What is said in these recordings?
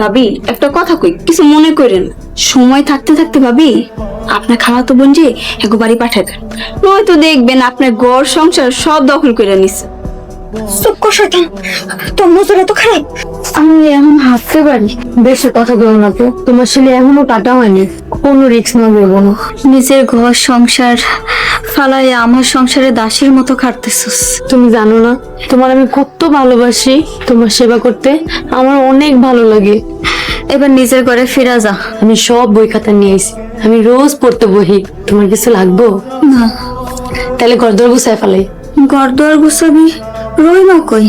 ভাবি একটা কথা কই, কিছু মনে করেন। সময় থাকতে থাকতে ভাবি আপনার খালাতো বোন যে একবার বাড়ি পাঠায় দেন, নয়তো দেখবেন আপনার ঘর সংসার সব দখল করে নিছে। চুপ কর শয়তান, তোর নজর এত খারাপ। আমি এখন হাসতে পারি। বেশি কথা বলো না তো, তোমার ছেলে এখনো কাটা হয়নি, কোনো রিস্ক না দেবো না। নিজের ঘর সংসার ফালায় আমার সংসারে দাসীর মতো খাটতেছিস। তুমি জানো না তোমার আমি কত ভালোবাসি, তোমার সেবা করতে আমার অনেক ভালো লাগে। এবার নিজের ঘরে ফিরা যা। আমি সব বই খাতা নিয়ে এসেছি, আমি রোজ পড়তে বহি। তোমার কিছু লাগবো? না, তাহলে ঘর দর গুছায় ফেলাই। ঘর দুয়ার গুছাবি? রইমা কই?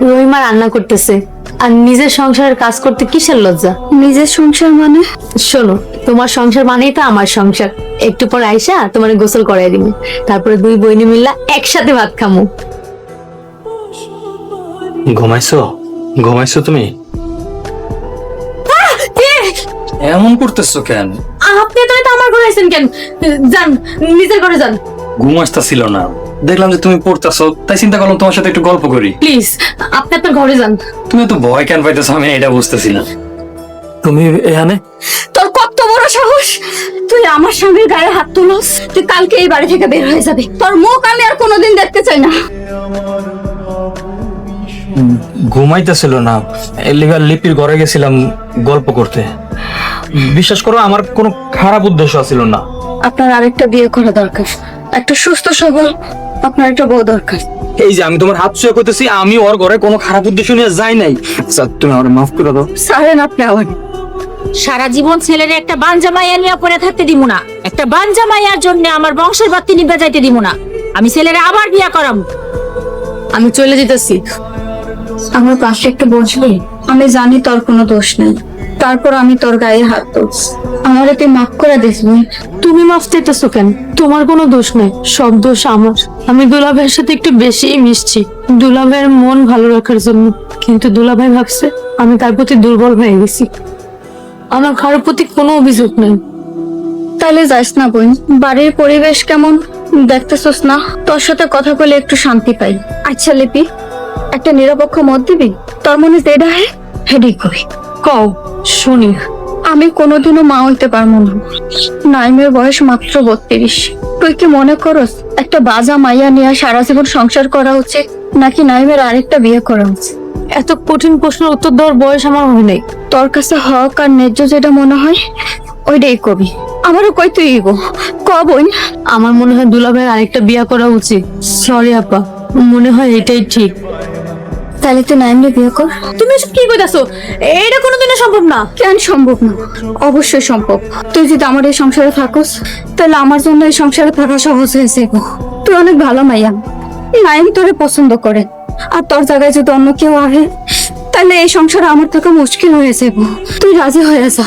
রহিমা রান্না করতেছে। আর নিজের সংসারের কাজ করতে কিসের লজ্জা? নিজের সংসার মানে? শোনো, তোমার সংসার মানেই তো আমার সংসার। একটু পর আইসা তোমার গোসল করাই দিবে, তারপরে দুই বইনি মিল্লা একসাথে ভাত খামু। ঘুমাইছো? ঘুমাইছো তুমি? এমন করতেছো কেন? আপনি তো এটা আমার ঘরে আছেন কেন? যান, নিজের ঘরে যান। ঘুম আসতেছিল না, দেখলাম যে তুমি পড়তেছো, তাই চিন্তা করলাম তোমার সাথে একটু গল্প করি। প্লিজ আপনি আপনার ঘরে যান। তুমি তো ভয় কেন পাইতেছো আমি এটা বুঝতেছি না। তুমি এখানে? তোর কত বড় সাহস, তুই আমার স্বামীর গায়ে হাত তুলস? তুই কালকে এই বাড়ি থেকে বের হয়ে যাবি, তোর মুখ আমি আর কোনোদিন দেখতে চাই না। ঘুমাইতেছিল না, এলিগার লিপির ঘরে গেছিলাম গল্প করতে। বিশ্বাস করো আমার কোনো খারাপ উদ্দেশ্য ছিল না। আপনার আরেকটা বিয়ে করা দরকার, একটা সুস্থ সবল আপনার একটা বউ দরকার। এই যে আমি তোমার হাত ছুঁয়ে করতেছি, আমি ওর ঘরে কোনো খারাপ উদ্দেশ্য নিয়ে যাই নাই। আচ্ছা তুমি আমার মাফ করে দাও। সারেন আপনি আবার। সারা জীবন ছেলের একটা বাঞ্জা মাইয়া নিয়ে পড়ে থাকতে দিব না। একটা বাঞ্জা মাইয়ার জন্য আমার বংশের বাতি নিবে যাইতে দিব না। আমি ছেলের আবার বিয়া করাম। আমি চলে যেতেছি। আমার পাশে একটু বসবি? আমি জানি তোর কোনো দোষ নেই, তারপর আমি তোর গায়ে হাত তুলছি। আমার তুই মাফ করে দিস বোন। তুমি মাফ চাইতেছো কেন? তোমার কোনো দোষ নেই, সব দোষ আমার। আমি দুলাভাইয়ের সাথে একটু বেশিই মিশছি দুলাভাইয়ের মন ভালো রাখার জন্য, কিন্তু দুলাভাই ভাবছে আমি তার প্রতি দুর্বল হয়ে গেছি। আমার কারোর প্রতি কোনো অভিযোগ নেই। তাহলে যাস না বোন, বাড়ির পরিবেশ কেমন দেখতেছস না? তোর সাথে কথা বলে একটু শান্তি পাই। আচ্ছা লিপি, একটা নিরপেক্ষ মত দিবি? তোর মনে যেটা হয় হেডি করি। কও শুনি। আমি কোনোদিনও মা হইতে পারবো না। নাইমের বয়স মাত্র 32। তুই কি মনে করস একটা বাজা মাইয়া নিয়ে সারা জীবন সংসার করা উচিত, নাকি নাইমের আরেকটা বিয়ে করা উচিত? এত কঠিন প্রশ্নের উত্তর দেওয়ার বয়স আমার হয় নাই। তোর কাছে হক আর ন্যায্য যেটা মনে হয় ওইটাই কবি। আমারও কই তুই গো, ক বোন। আমার মনে হয় দুলাভাইয়ের আরেকটা বিয়ে করা উচিত। সরি আপা, মনে হয় এটাই ঠিক। তাহলে তুই নাইমরে বিয়ে কর। তুমি এসব কি কইতাছো? এটা কোনোদিনও সম্ভব না। কেন সম্ভব না? অবশ্যই সম্ভব। তুই যদি আমার এই সংসারে থাকস, তাহলে আমার জন্য এই সংসারে থাকা সহজ হয়েছে গো। তুই অনেক ভালো মাইয়া, নাইম তোরে পছন্দ করে। আর তোর জায়গায় যদি অন্য কেউ আহে, তাহলে এই সংসারে আমার থাকা মুশকিল হয়ে যাবো। তুই রাজি হয়ে যা,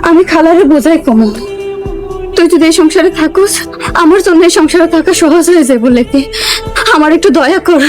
আমি খালারে বোঝাই কমো। তুই যদি এই সংসারে থাকস, আমার জন্য এই সংসারে থাকা সহজ হয়ে যাবে বলে কি? আমার একটু দয়া কর।